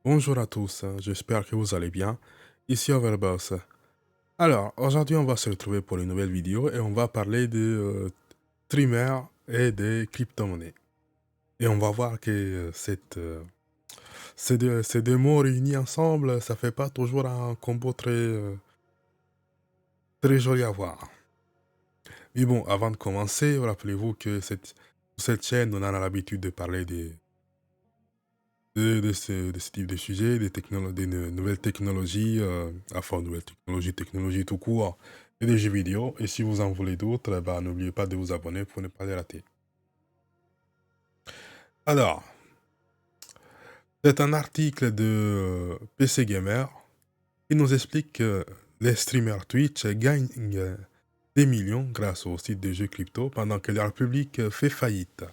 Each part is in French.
Bonjour à tous, j'espère que vous allez bien. Ici Overboss. Alors, aujourd'hui, on va se retrouver pour une nouvelle vidéo et on va parler de streamers et des crypto-monnaies. Et on va voir que ces deux mots réunis ensemble, ça fait pas toujours un combo très joli à voir. Mais bon, avant de commencer, rappelez-vous que sur cette chaîne, on a l'habitude de parler de ce type de sujet, des nouvelles technologies, enfin, technologies tout court, et des jeux vidéo. Et si vous en voulez d'autres, bah, n'oubliez pas de vous abonner pour ne pas les rater. Alors, c'est un article de PC Gamer qui nous explique que les streamers Twitch gagnent des millions grâce au site de jeux crypto pendant que leur public fait faillite.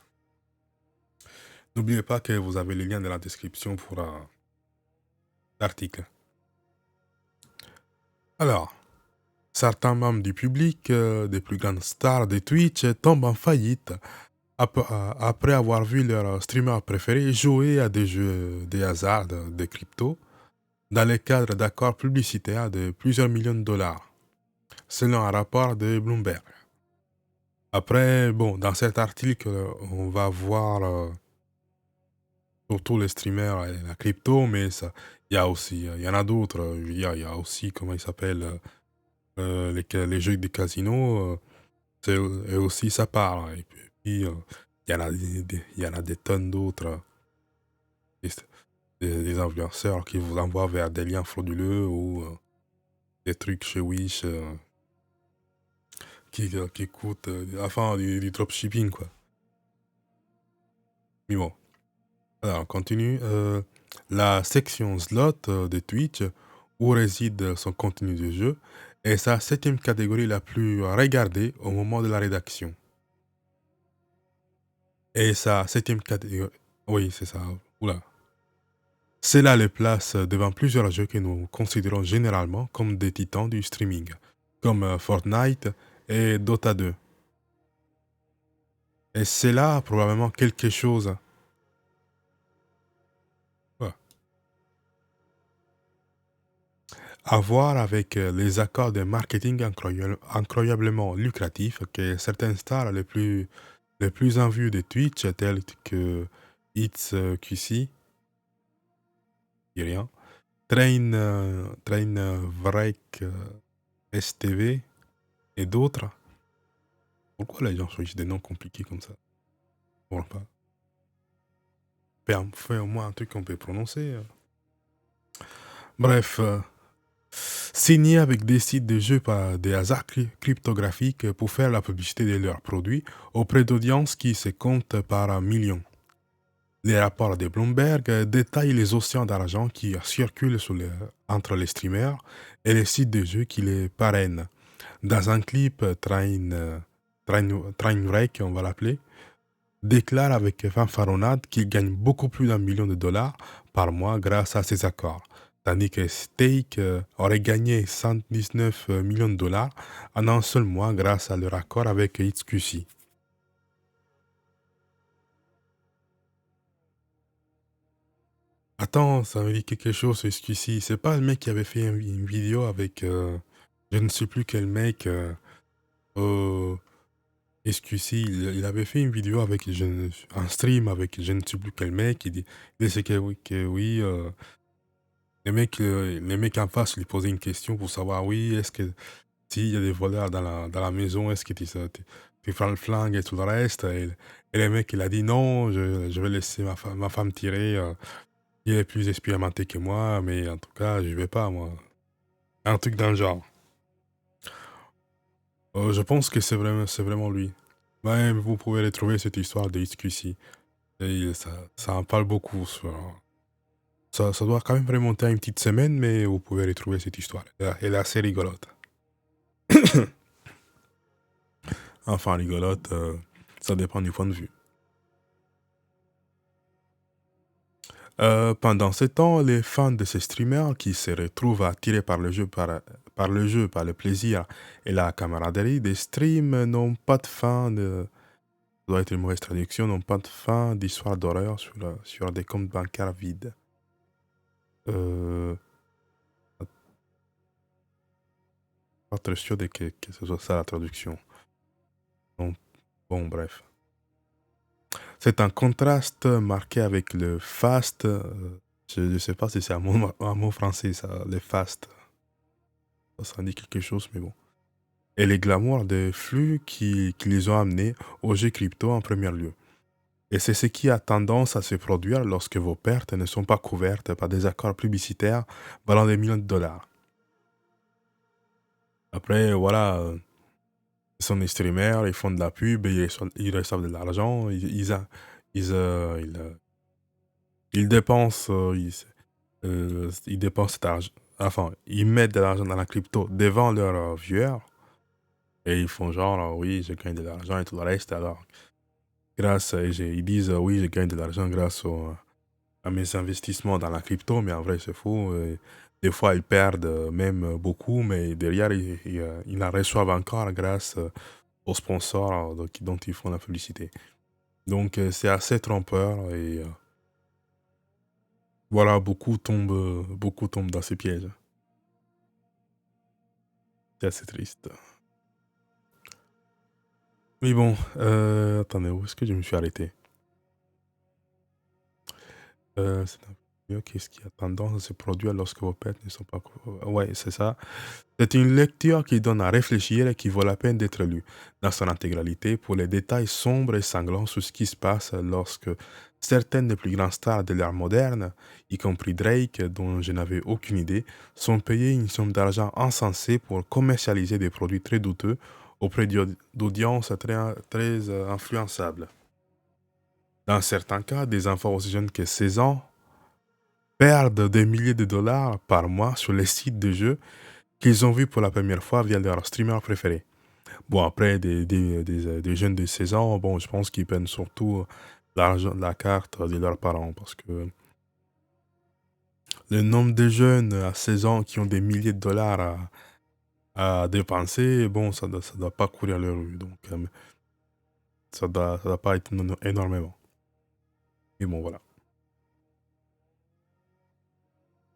N'oubliez pas que vous avez le lien dans la description pour l'article. Alors, certains membres du public, des plus grandes stars de Twitch, tombent en faillite après avoir vu leur streamer préféré jouer à des jeux de hasard de crypto dans le cadre d'accords publicitaires de plusieurs millions de dollars, selon un rapport de Bloomberg. Après, bon, dans cet article, on va voir surtout les streamers et la crypto, mais il y a aussi, il y en a d'autres. Il y a aussi, comment il s'appelle, les jeux de casino. Et aussi ça part. Et puis, il y en a il y en a des tonnes d'autres, des, des influenceurs qui vous envoient vers des liens frauduleux ou des trucs chez Wish qui coûtent, enfin, du dropshipping, quoi. Mais bon, alors on continue. La section slot de Twitch, où réside son contenu de jeu, est sa septième catégorie la plus regardée au moment de la rédaction. Et sa septième catégorie... Oui, c'est ça. Oula. Cela les place devant plusieurs jeux que nous considérons généralement comme des titans du streaming, comme Fortnite et Dota 2. Et c'est là probablement quelque chose ouais, à voir avec les accords de marketing incroyablement lucratifs que certaines stars les plus en vue de Twitch, telles que It's QC, rien, Train Vrek STV et d'autres. Pourquoi les gens choisissent des noms compliqués comme ça? Bon, pas. Fais au moins un truc qu'on peut prononcer. Bref, signer avec des sites de jeux par des hasards cryptographiques pour faire la publicité de leurs produits auprès d'audiences qui se comptent par millions. Les rapports de Bloomberg détaillent les océans d'argent qui circulent entre les streamers et les sites de jeux qui les parrainent. Dans un clip, Trainwreck, on va l'appeler, déclare avec fanfaronnade qu'il gagne beaucoup plus d'un million de dollars par mois grâce à ces accords, tandis que Stake aurait gagné 119 millions de dollars en un seul mois grâce à leur accord avec XQC. Attends, ça me dit quelque chose, ce XQC. C'est pas le mec qui avait fait une vidéo avec je ne sais plus quel mec. Euh, XQC, il avait fait une vidéo avec un stream avec je ne sais plus quel mec. Il disait que oui, les mecs en face lui posaient une question pour savoir, oui, est-ce que s'il y a des voleurs dans la maison, est-ce que tu prends le flingue et tout le reste? Et le mec, il a dit non, je vais laisser ma femme tirer. Il est plus expérimenté que moi, mais en tout cas, je vais pas, moi. Un truc dans le genre. Je pense que c'est vraiment lui. Ouais, vous pouvez retrouver cette histoire de XQC. Et ça en parle beaucoup. Ça doit quand même remonter à une petite semaine, mais vous pouvez retrouver cette histoire. Elle est assez rigolote. Enfin, rigolote, ça dépend du point de vue. Pendant ce temps, les fans de ces streamers qui se retrouvent attirés par le jeu, par le plaisir et la camaraderie des streams n'ont pas de fin de... Ça doit être une mauvaise traduction, n'ont pas de fin d'histoire d'horreur sur des comptes bancaires vides. Euh, Pas très sûr de que ce soit ça la traduction. Donc, bon, bref. C'est un contraste marqué avec le fast. Je ne sais pas si c'est un mot français, ça, le fast. Ça dit quelque chose, mais bon. Et les glamours des flux qui les ont amenés au jeu crypto en premier lieu. Et c'est ce qui a tendance à se produire lorsque vos pertes ne sont pas couvertes par des accords publicitaires valant des millions de dollars. Après, voilà, ils sont des streamers, ils font de la pub, ils reçoivent de l'argent, ils dépensent, ils dépensent cet argent, enfin, ils mettent de l'argent dans la crypto devant leurs viewers et ils font genre, oui, je gagne de l'argent et tout le reste. Alors, ils disent, oui, je gagne de l'argent grâce à mes investissements dans la crypto, mais en vrai, c'est faux. Des fois, ils perdent même beaucoup, mais derrière, ils en reçoivent encore grâce aux sponsors dont ils font la publicité. Donc, c'est assez trompeur et voilà, beaucoup tombent dans ces pièges. C'est assez triste. Mais bon, attendez, où est-ce que je me suis arrêté? C'est un vidéo qu'est-ce qui a tendance à se produire lorsque vos pets ne sont pas... Ouais, c'est ça. C'est une lecture qui donne à réfléchir et qui vaut la peine d'être lue dans son intégralité pour les détails sombres et sanglants sur ce qui se passe lorsque certaines des plus grandes stars de l'ère moderne, y compris Drake, dont je n'avais aucune idée, sont payées une somme d'argent insensée pour commercialiser des produits très douteux auprès d'audiences très influençables. Dans certains cas, des enfants aussi jeunes que 16 ans perdent des milliers de dollars par mois sur les sites de jeux qu'ils ont vus pour la première fois via leur streamer préféré. Bon, après, des jeunes de 16 ans, bon, je pense qu'ils prennent surtout l'argent, la carte de leurs parents parce que le nombre de jeunes à 16 ans qui ont des milliers de dollars à dépenser, bon, ça doit pas courir les rues. Donc, ça doit pas être énormément. Mais bon, voilà.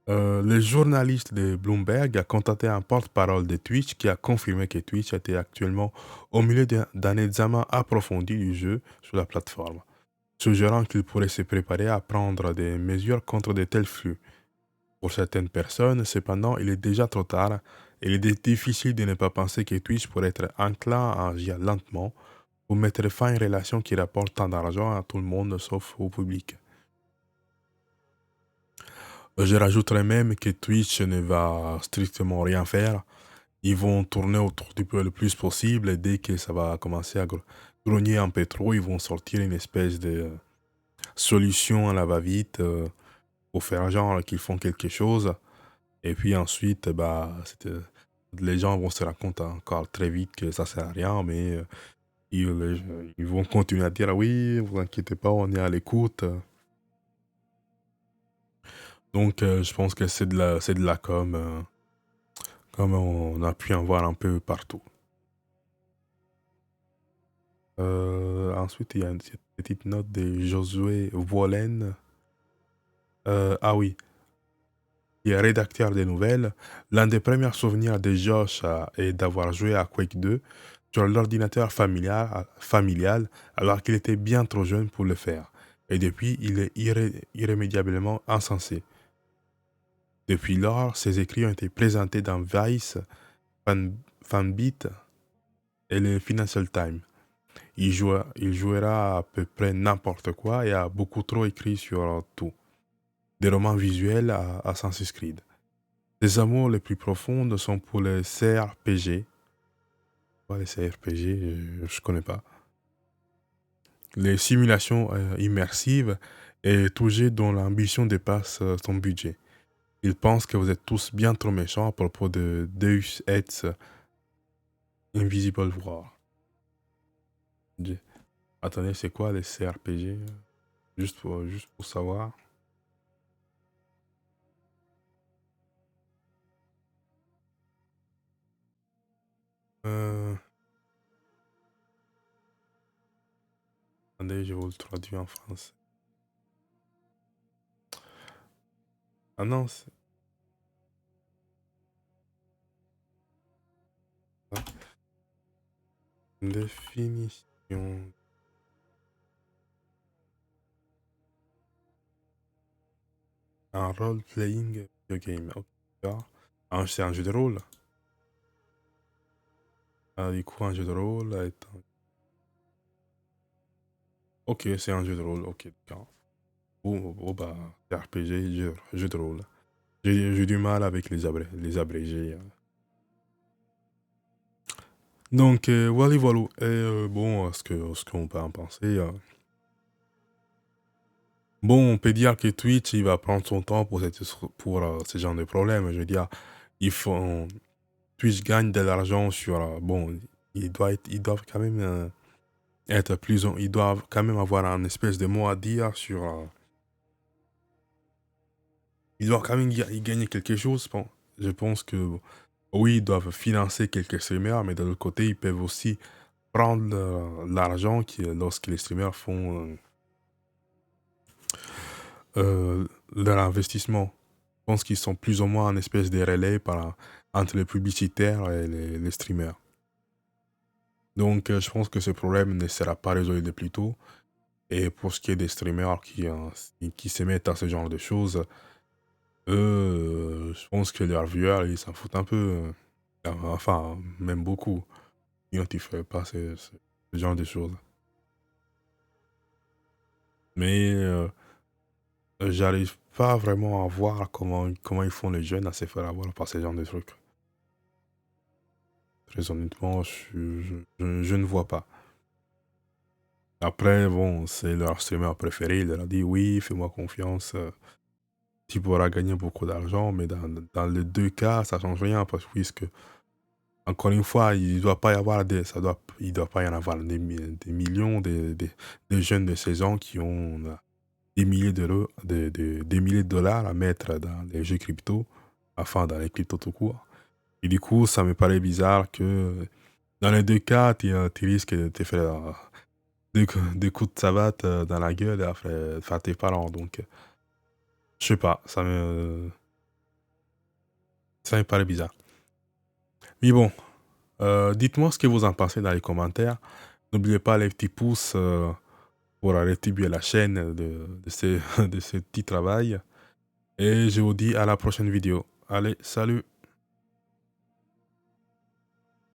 Le journaliste de Bloomberg a contacté un porte-parole de Twitch qui a confirmé que Twitch était actuellement au milieu d'un examen approfondi du jeu sur la plateforme, suggérant qu'il pourrait se préparer à prendre des mesures contre de tels flux. Pour certaines personnes, cependant, il est déjà trop tard et il est difficile de ne pas penser que Twitch pourrait être enclin à agir lentement pour mettre fin à une relation qui rapporte tant d'argent à tout le monde sauf au public. Je rajouterais même que Twitch ne va strictement rien faire. Ils vont tourner autour du peu le plus possible et dès que ça va commencer à grogner un peu trop, ils vont sortir une espèce de solution à la va-vite pour faire genre qu'ils font quelque chose. Et puis ensuite, bah, les gens vont se rendre compte encore très vite que ça sert à rien, mais ils vont continuer à dire, ah oui, vous inquiétez pas, on est à l'écoute. Donc, je pense que c'est de la com, comme on a pu en voir un peu partout. Ensuite, il y a une petite note de Josué Vollen. Ah oui, il est rédacteur des nouvelles. L'un des premiers souvenirs de Josh est d'avoir joué à Quake 2 sur l'ordinateur familial alors qu'il était bien trop jeune pour le faire. Et depuis, il est irrémédiablement insensé. Depuis lors, ses écrits ont été présentés dans Vice, Fanbeat et le Financial Times. Il jouera à peu près n'importe quoi et a beaucoup trop écrit sur tout. Des romans visuels à Assassin's Creed. Ses amours les plus profondes sont pour les CRPG. Pas les CRPG, je connais pas. Les simulations immersives et tout jeu dont l'ambition dépasse son budget. Il pense que vous êtes tous bien trop méchants à propos de Deus Ex Invisible War. Attendez, c'est quoi les CRPG? Juste pour savoir. Euh, Attendez, je vous le traduis en français. Ah non, c'est ça. Définition. Un role-playing video game. Ok, d'accord. C'est un jeu de rôle. Ah, du coup, un jeu de rôle est Ok, c'est un jeu de rôle. Ok, d'accord. Oh, bah, c'est RPG, jeu de rôle. J'ai du mal avec les abrégés. Donc, voilà, voilà. Et bon, ce qu'on peut en penser. Bon, on peut dire que Twitch, il va prendre son temps pour ce genre de problème. Je veux dire, il faut, Twitch gagne de l'argent sur. Bon, ils doivent quand même être plus. Ils doivent quand même avoir un espèce de mot à dire sur. Ils doivent quand même y gagner quelque chose. Bon, je pense que oui, ils doivent financer quelques streamers, mais de l'autre côté, ils peuvent aussi prendre l'argent lorsque les streamers font leur investissement. Je pense qu'ils sont plus ou moins en espèce de relais entre les publicitaires et les streamers. Donc, je pense que ce problème ne sera pas résolu de plus tôt. Et pour ce qui est des streamers qui se mettent à ce genre de choses, eux, je pense que leurs viewers, ils s'en foutent un peu. Enfin, même beaucoup. Ils ne font pas ce genre de choses. Mais j'arrive pas vraiment à voir comment ils font les jeunes à se faire avoir par ce genre de trucs. Très honnêtement, je ne vois pas. Après, bon, c'est leur streamer préféré. Il leur a dit oui, fais-moi confiance. Tu pourras gagner beaucoup d'argent, mais dans les deux cas, ça change rien parce que puisque, encore une fois, il doit pas y avoir il doit pas y en avoir des millions de jeunes de 16 ans qui ont des milliers d'euros, des milliers de dollars à mettre dans les jeux crypto, enfin dans les cryptos tout court. Et du coup, ça me paraît bizarre que dans les deux cas, tu risques de te faire des coups de savate dans la gueule et après faire tes parents. Donc, je sais pas, ça me paraît bizarre. Mais bon, dites-moi ce que vous en pensez dans les commentaires. N'oubliez pas les petits pouces pour rétribuer la chaîne de ce petit travail. Et je vous dis à la prochaine vidéo. Allez, salut!